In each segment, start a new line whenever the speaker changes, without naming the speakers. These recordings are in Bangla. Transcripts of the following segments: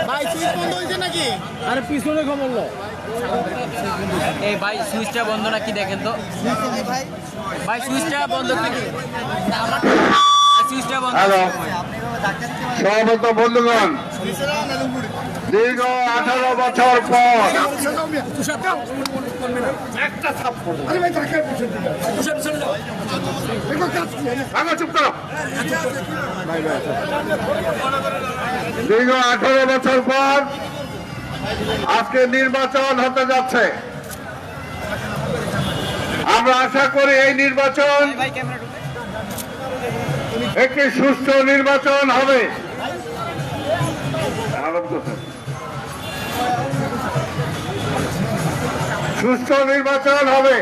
ভাই সুইচ বন্ধ হয়েছে নাকি?
আরে পিছনে খবর লো।
এই ভাই সুইচটা বন্ধ নাকি দেখেন তো ভাই সুইচটা বন্ধ নাকি সুইচটা বন্ধ।
হ্যালো সভাপতি বন্ধুগণ, দীর্ঘ 18 বছর পর চুপ করো। দীর্ঘ 18 বছর পর আজকে নির্বাচন হতে যাচ্ছে। আমরা আশা করি এই নির্বাচন একটি সুষ্ঠু নির্বাচন হবে। সুষ্ঠু নির্বাচন হবে।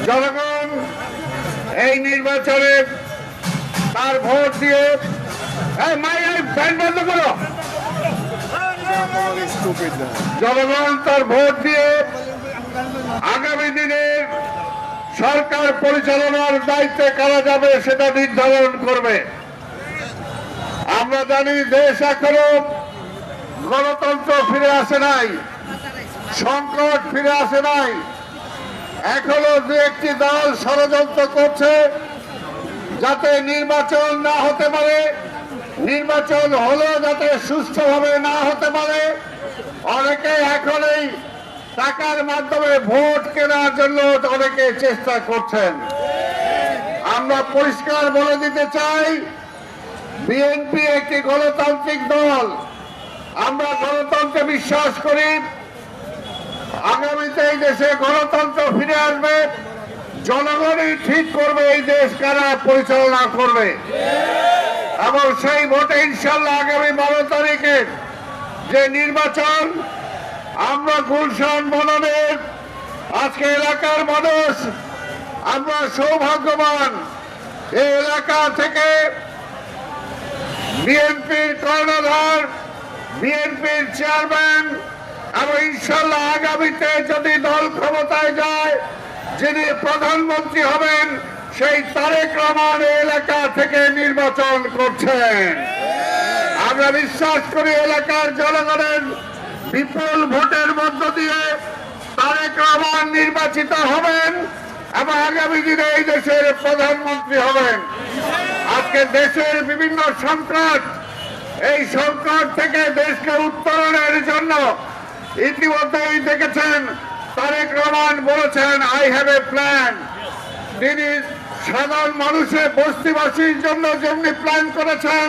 জনগণ এই নির্বাচনে তার ভোট দিয়ে বন্ধ করো। জনগণ তার ভোট দিয়ে আগামী দিনের সরকার পরিচালনার দায়িত্বে কারা যাবে সেটা নির্ধারণ করবে। আমরা জানি দেশ এখনো গণতন্ত্র ফিরে আসে নাই, সংকট ফিরে আসে নাই। এখনো দু একটি দল ষড়যন্ত্র করছে যাতে নির্বাচন না হতে পারে, নির্বাচন হলেও যাতে সুষ্ঠুভাবে না হতে পারে। অনেকে এখন এই টাকার মাধ্যমে ভোট কেনার জন্য অনেকে চেষ্টা করছেন। আমরা পরিষ্কার বলে দিতে চাই, বিএনপি একটি গণতান্ত্রিক দল। আমরা গণতন্ত্রে বিশ্বাস করি। আগামীতে এই দেশে গণতন্ত্র ফিরে আসবে। জনগণই ঠিক করবে এই দেশ কারা পরিচালনা করবে, এবং সেই ভোটে ইনশাল্লাহ আগামী 12 তারিখের যে নির্বাচন, আমরা গুলশান বনানের আজকে এলাকার মানুষ আমরা সৌভাগ্যবান। এই এলাকা থেকে বিএনপির কর্ণধার, বিএনপির চেয়ারম্যান, এবং ইনশাল্লাহ আগামীতে যদি দল ক্ষমতায় যায় যিনি প্রধানমন্ত্রী হবেন সেই তারেক রহমান এলাকা থেকে নির্বাচন করছেন। আমরা বিশ্বাস করি এলাকার জনগণের বিপুল ভোটের মধ্য দিয়ে তারেক রহমান নির্বাচিত হবেন এবং আগামী দিনে এই দেশের প্রধানমন্ত্রী হবেন। আজকে দেশের বিভিন্ন সংকট, এই সংকট থেকে দেশকে উত্তরণের জন্য ইতিমধ্যেই দেখেছেন তারেক রহমান বলেছেন আই হ্যাভ এ প্ল্যান। তিনি সাধারণ মানুষের বস্তিবাসীর জন্য যেমনি প্ল্যান করেছেন,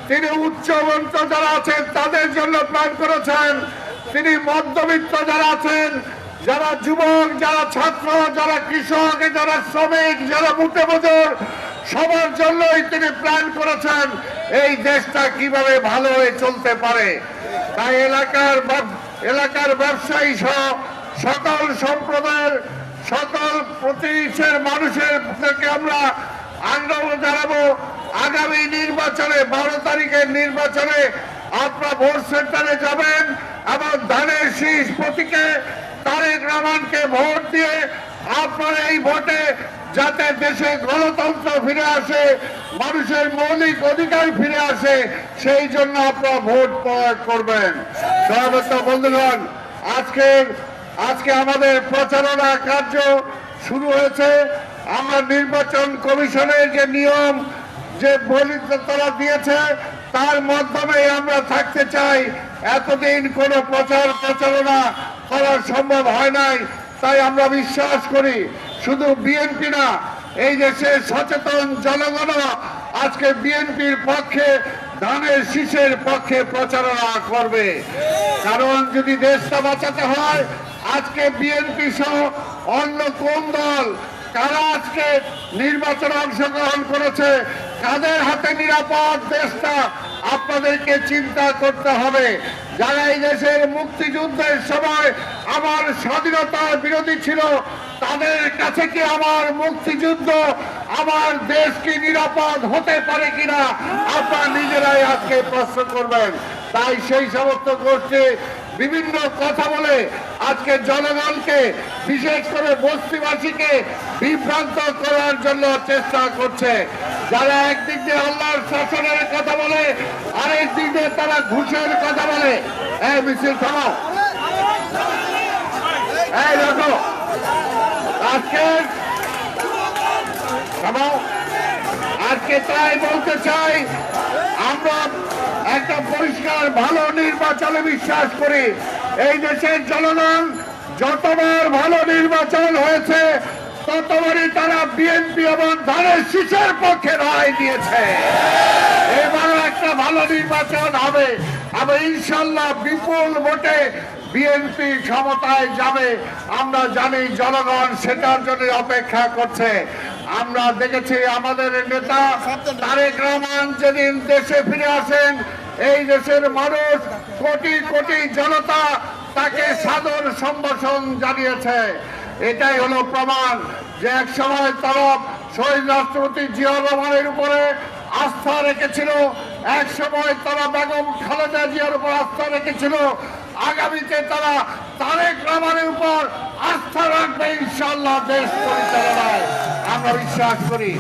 তিনি উচ্চবন্ত যারা আছেন তাদের জন্য প্ল্যান করেছেন, তিনি মধ্যবিত্ত যারা আছেন, যারা যুবক, যারা ছাত্র, যারা কৃষক, যারা শ্রমিক, যারা মুঠে মজুর, সবার জন্যই তিনি প্ল্যান করেছেন এই দেশটা কিভাবে ভালো হয়ে চলতে পারে। তাই এলাকার ব্যবসায়ী সহ সকল সম্প্রদায়ের সকল প্রতিষ্ঠানের মানুষেরকে আমরা আগ্রহ জানাবো, আগামী নির্বাচনে 12 তারিখের নির্বাচনে আপনারা ভোট সেন্টারে যাবেন এবং ধানের শীষ প্রতীকে তারেক রহমানকে ভোট দিয়ে আপনার এই ভোটে যাতে দেশে গণতন্ত্র ফিরে আসে, মানুষের মৌলিক অধিকার ফিরে আসে, সেই জন্য আপনারা ভোট প্রয়োগ করবেন। সর্বত্র বন্ধুগণ, আজকে আমাদের প্রচারণা কার্য শুরু হয়েছে। আমরা নির্বাচন কমিশনের যে নিয়ম, যে বলিদাতা দিয়েছে তার মাধ্যমে আমরা থাকতে চাই। এতদিন কোনো প্রচারণা করা সম্ভব হয় নাই। তাই আমরা বিশ্বাস করি শুধু বিএনপি না, এই দেশের সচেতন জনগণ আজকে বিএনপির পক্ষে, ধানের শীষের পক্ষে প্রচারণা করবে। কারণ যদি দেশটা বাঁচাতে হয়, আজকে বিএনপি সহ অন্য কোন দল কারা আজকে নির্বাচনে অংশগ্রহণ করেছে, কাদের হাতে নিরাপদ দেশটা আপনাদেরকে চিন্তা করতে হবে। যারা এই দেশের মুক্তিযুদ্ধের সময় আমার স্বাধীনতার বিরোধী ছিল, তাদের কাছে কি আমার মুক্তিযুদ্ধ আমার দেশ কি নিরাপদ হতে পারে কিনা আপনারা নিজেরাই আজকে প্রশ্ন করবেন। তাই সেই সমস্ত গোষ্ঠী বিভিন্ন কথা বলে আজকে জনগণকে বিশেষ করে বস্তিবাসীকে বিভ্রান্ত করার জন্য চেষ্টা করছে। যারা একদিক দিয়ে আল্লাহর শাসনের কথা বলে, আরেক দিক দিয়ে তারা ঘুষের কথা বলে। এই মিছিল থামাও, এই দেখো আজকে থামাও। আজকে তাই বলতে চাই, আমরা একটা পরিষ্কার ভালো নির্বাচনে বিশ্বাস করি। এই দেশের জনগণ যতবার ভালো নির্বাচন হয়েছে ততবারই তারা বিএনপি এবং ধানের শীষের পক্ষে রায় দিয়েছে। এবারও একটা ভালো নির্বাচন হবে, আবার ইনশাল্লাহ বিপুল ভোটে বিএনপি ক্ষমতায় যাবে। আমরা জানি জনগণ সেটার জন্য অপেক্ষা করছে। আমরা দেখেছি আমাদের নেতা তারেক রহমান যেদিন দেশে ফিরে আসেন, এই দেশের মানুষ কোটি কোটি জনতা তাকে সাদর সম্ভাষণ জানিয়েছে। এটাই হলো প্রমাণ যে এক সময় তারা শহীদ রাষ্ট্রপতি জিয়াউর রহমানের উপরে আস্থা রেখেছিল, এক সময় তারা বেগম খালেদা জিয়ার উপর আস্থা রেখেছিল, আগামীতে তারা তারেক রহমানের উপর আস্থা রাখবে ইনশাআল্লাহ দেশ পরিচালনায়। আমরা বিশ্বাস করি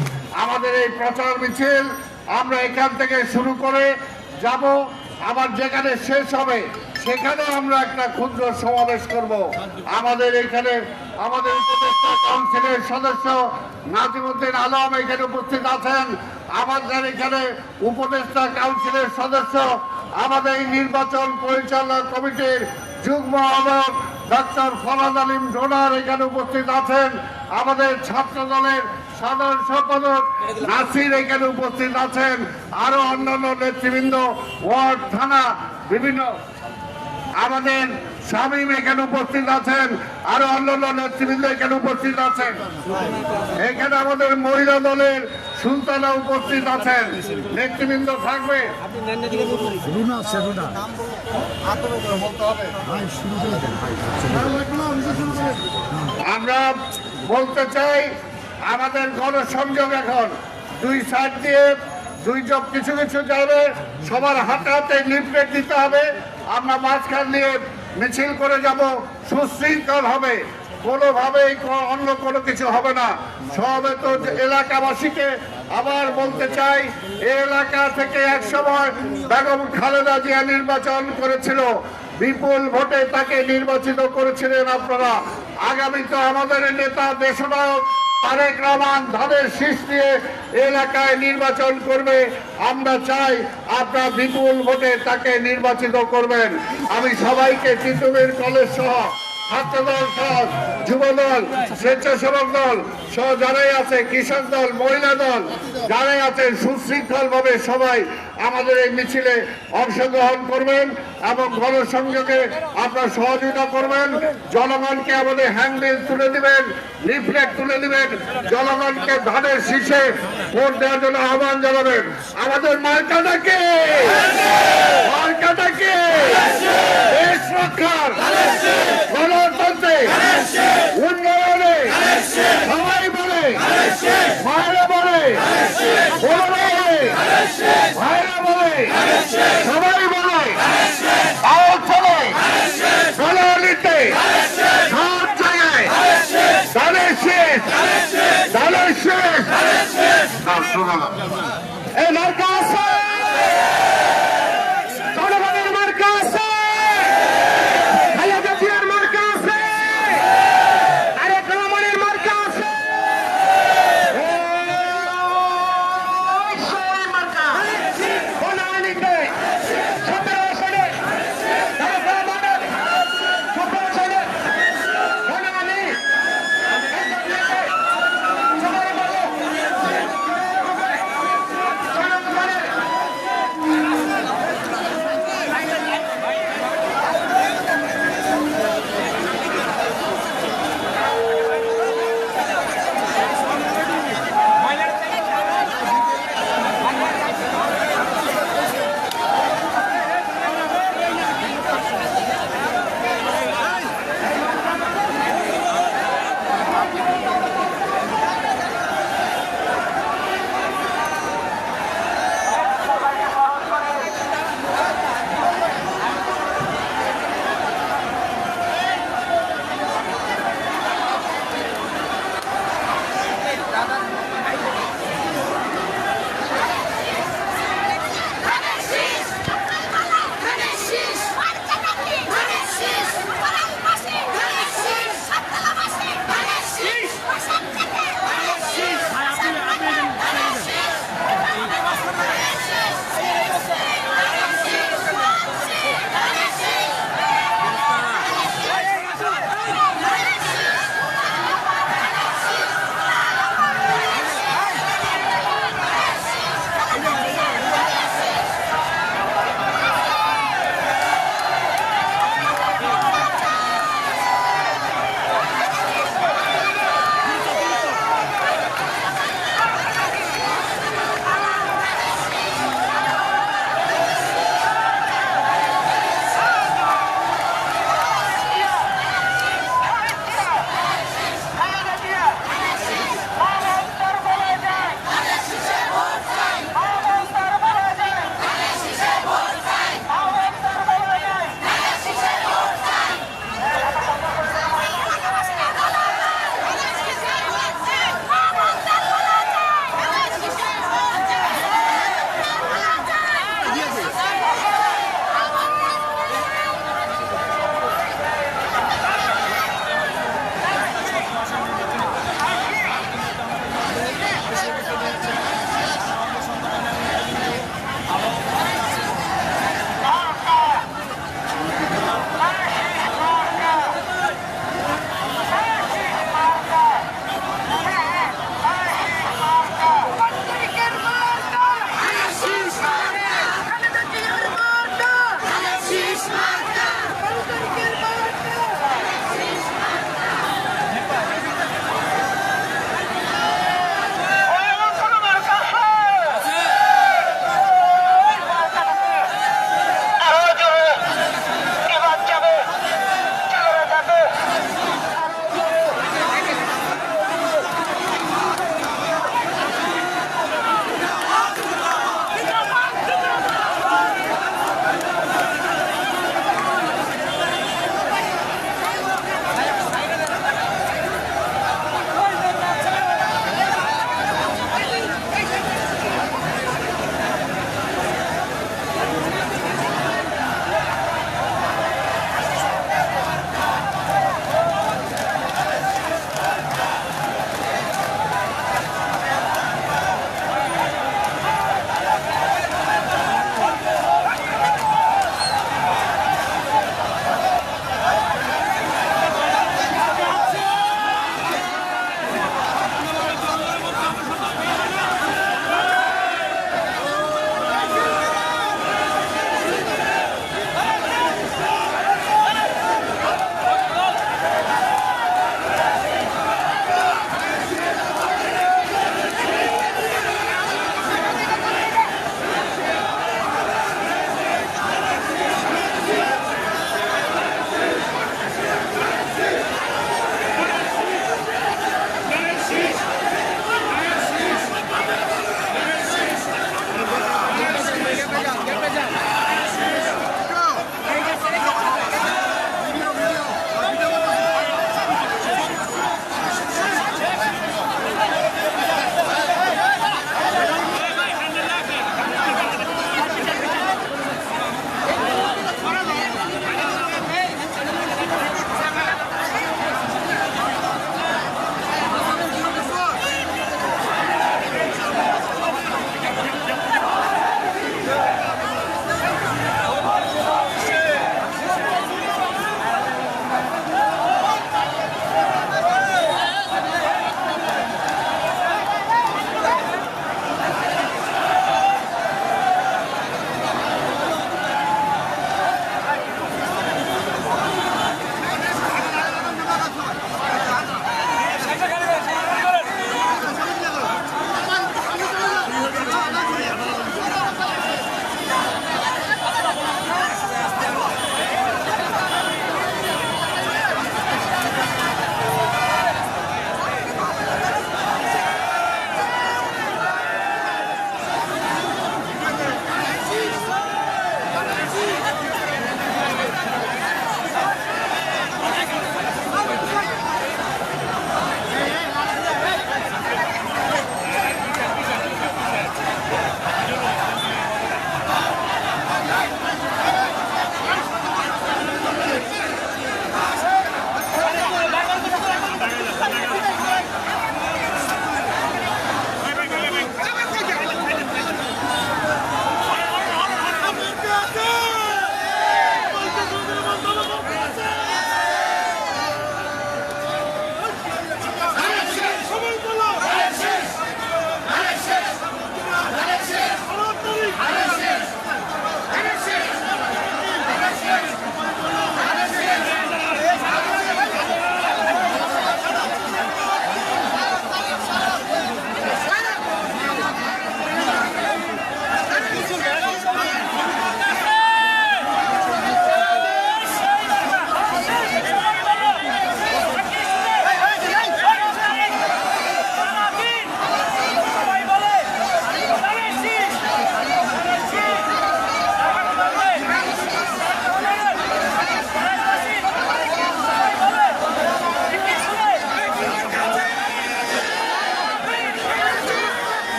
আমাদের এই প্রচার মিছিল আমরা এখান থেকে শুরু করে যাব, আবার যেখানে শেষ হবে সেখানে আমরা একটা ক্ষুদ্র সমাবেশ করব। আমাদের এখানে আমাদের উপদেষ্টা কাউন্সিলের সদস্য নাজিমুদ্দিন আলম এখানে উপস্থিত আছেন। আমাদের এখানে উপদেষ্টা কাউন্সিলের সদস্য, আমাদের এই নির্বাচন পরিচালনা কমিটির যুগ্ম আহ্বায়ক ডক্টর ফরাদ আলিম ডোনার এখানে উপস্থিত আছেন। আমাদের ছাত্র দলের সাধারণ সম্পাদক নাসির এখানে উপস্থিত আছেন। আরো অন্যান্য নেতৃবৃন্দ, ওয়ার্ড, থানা, বিভিন্ন আমাদের শামীম এখানে উপস্থিত আছেন। আরো অন্যান্য নেতৃবৃন্দ এখানে উপস্থিত আছেন। এখানে আমাদের মহিলা দলের সুলতানা উপস্থিত আছেন। নেতৃবৃন্দ থাকবে। আমরা বলতে চাই আমাদের গণসংযোগ এখন দুই সাইড দিয়ে কিছু কিছু যাবে, সবার হাতে হাতে লিফলেট দিতে হবে। আমরা মাঝখান দিয়ে মিছিল করে যাব, সুশৃঙ্খল হবে, কোনোভাবেই অন্য কোনো কিছু হবে না। সমবেত এলাকাবাসীকে আবার বলতে চাই, এই এলাকা থেকে এক সময় বেগম খালেদা জিয়া নির্বাচন করেছিল, বিপুল ভোটে তাকে নির্বাচিত করেছিলেন আপনারা। আগামীতে আমাদের নেতা দেশনায়ক তারেক রহমান ধানের শীষ নিয়ে এলাকায় নির্বাচন করবে। আমরা চাই আপনারা বিপুল ভোটে তাকে নির্বাচিত করবেন। আমি সবাইকে তিতুমির কলেজ সহ ছাত্রদল সহ যুবদল, স্বেচ্ছাসেবক দল সহ যারাই আছে, কৃষক দল, মহিলা দল যারাই আছেন, সুশৃঙ্খল ভাবে সবাই আমাদের এই মিছিলে অংশগ্রহণ করবেন এবং গণসংযোগে আপনারা সহযোগিতা করবেন। জনগণকে আমাদের হ্যান্ডবিল তুলে দিবেন, লিফলেট তুলে দিবেন, জনগণকে ধানের শীষে ভোট দেওয়ার জন্য আহ্বান জানাবেন। আমাদের মার্কাটাকে দেশ রক্ষার, গণতন্ত্রে, উন্নয়নে সবাই বলে, মায়েরা বলে, বোনেরা বলে, ভাইরা বলে, সবাই বলে, আওয়াজ চলে, গণনীতি সব জায়গায় ধানের শেষ, ধানের শেষ। এই মার্কা আছে, জনগণের মার্কা আছে, খালেদা জিয়ার মার্কা আছে, তারেক রহমানের মার্কা আছে।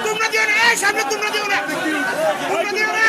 তোমরা দিও না, সামনে তোমরা দিও না, তোমরা দিও না।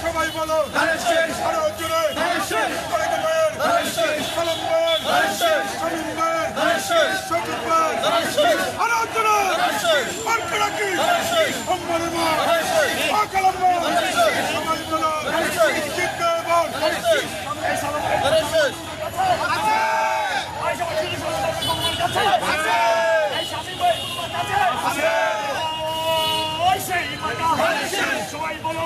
সবাই বলো আপনারা কি সম্মানের মা অকালের মা সমাজ বলো জিন্দাবাদ এই সালাম সবাই বলো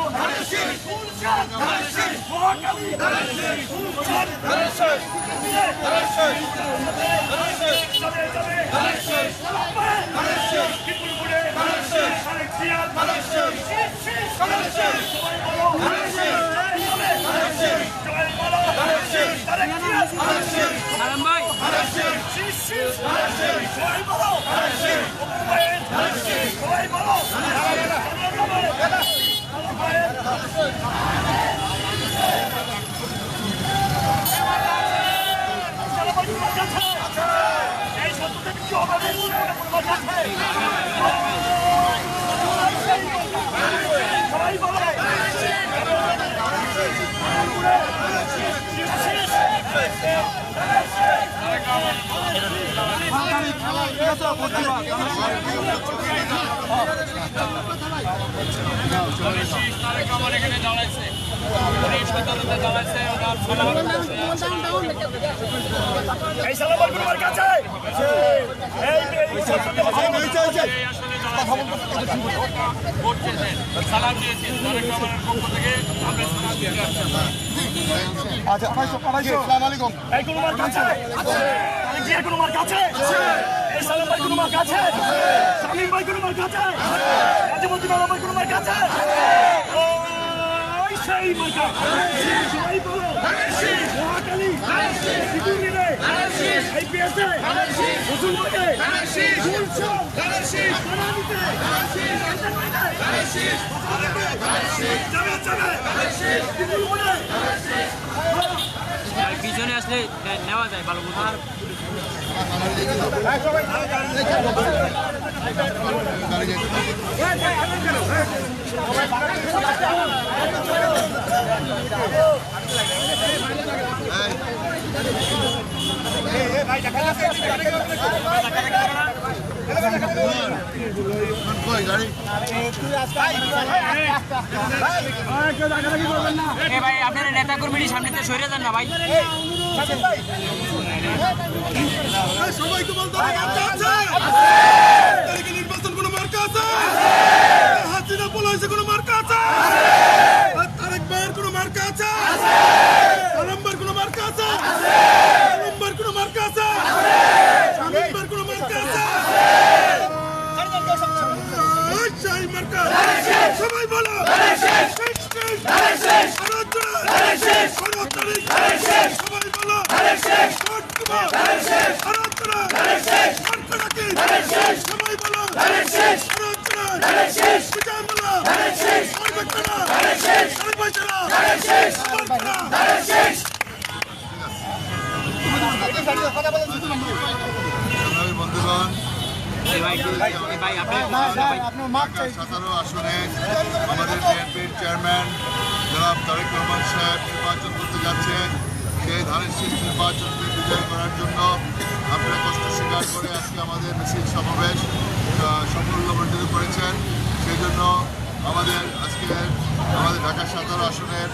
সালাম ভাই
এই সালাম আমার কাছে
সালাম দিয়েছেন তারেক রহমানের পক্ষ থেকে আমরা সালাম দিতে আসছি।
আচ্ছা আসসালামু আলাইকুম এই কোন মার কাছে তাহলে কি কোন মার কাছে এই সালাম ভাই কোন মার কাছে শামীম ভাই কোন মার কাছে রাজমন্ত্রী বাবা ভাই কোন মার কাছে ওই সেই মার্কা সবাই বলো মহাকালী সিকিউরিটি আইপিএস রসুল ভাই ফুলশো বানানিতে
পিছনে আসলে নেওয়া যায় ভালো মতো। এ ভাই আপনারা নেতা কর্মীর সামনে সরে যান না ভাই।
সবাইকে বলতে হবে নির্বাচন কোনো মার্কা আছে হাসিনা পলাইছে কোনো মার্কা আছে তারেক ভাইয়ের কোনো মার্কা আছে নম্বর কোনো মার্কা আছে নম্বর কোনো মার্কা আছে নম্বর কোনো মার্কা আছে সবাই বলো সবাই বলো সবাই বলো
বন্ধুগণ,
ভাই আপনি
17 আসনে আমাদের বিএনপির চেয়ারম্যান জনাব তারেক রহমান সাহেব নির্বাচন করতে যাচ্ছেন। সেই ধানের শীষ নির্বাচনকে বিজয় করার জন্য আপনারা কষ্ট স্বীকার করে আজকে আমাদের মিছিল সমাবেশ সাফল্যমণ্ডিত করেছেন। সেই জন্য আমাদের ঢাকা 17 আসনের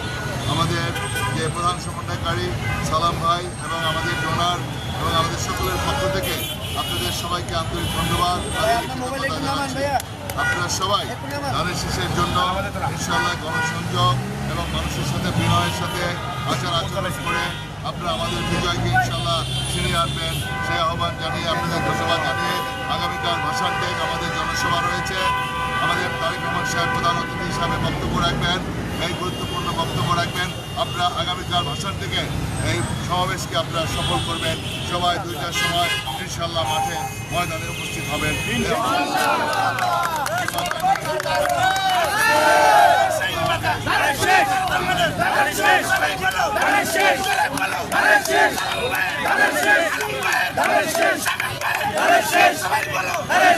আমাদের যে প্রধান সমন্বয়কারী সালাম ভাই এবং আমাদের ডোনার এবং আমাদের সকলের পক্ষ থেকে আপনাদের সবাইকে আন্তরিক ধন্যবাদ। আপনারা সবাই ধানের শীষের জন্য ইনশাআল্লাহ গণসংযোগ এবং মানুষের সাথে বিনয়ের সাথে আচরণ করে আপনারা আমাদের বিজয়কে ইনশাআল্লাহ ছিনিয়ে আনবেন সেই আহ্বান জানিয়ে আপনাদের ধন্যবাদ জানিয়ে আগামীকাল ভাষণ ডেক আমাদের জনসভা রয়েছে। আমাদের তারেক রহমান সাহেব প্রধান অতিথি হিসাবে বক্তব্য রাখবেন, এই গুরুত্বপূর্ণ বক্তব্য রাখবেন। আপনারা আগামীকাল ভাষণ থেকে এই সমাবেশকে আপনারা সফল করবেন। সবাই 2টার সময় ইনশাআল্লাহ মাঠে ময়দানে উপস্থিত হবেন।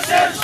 শেষ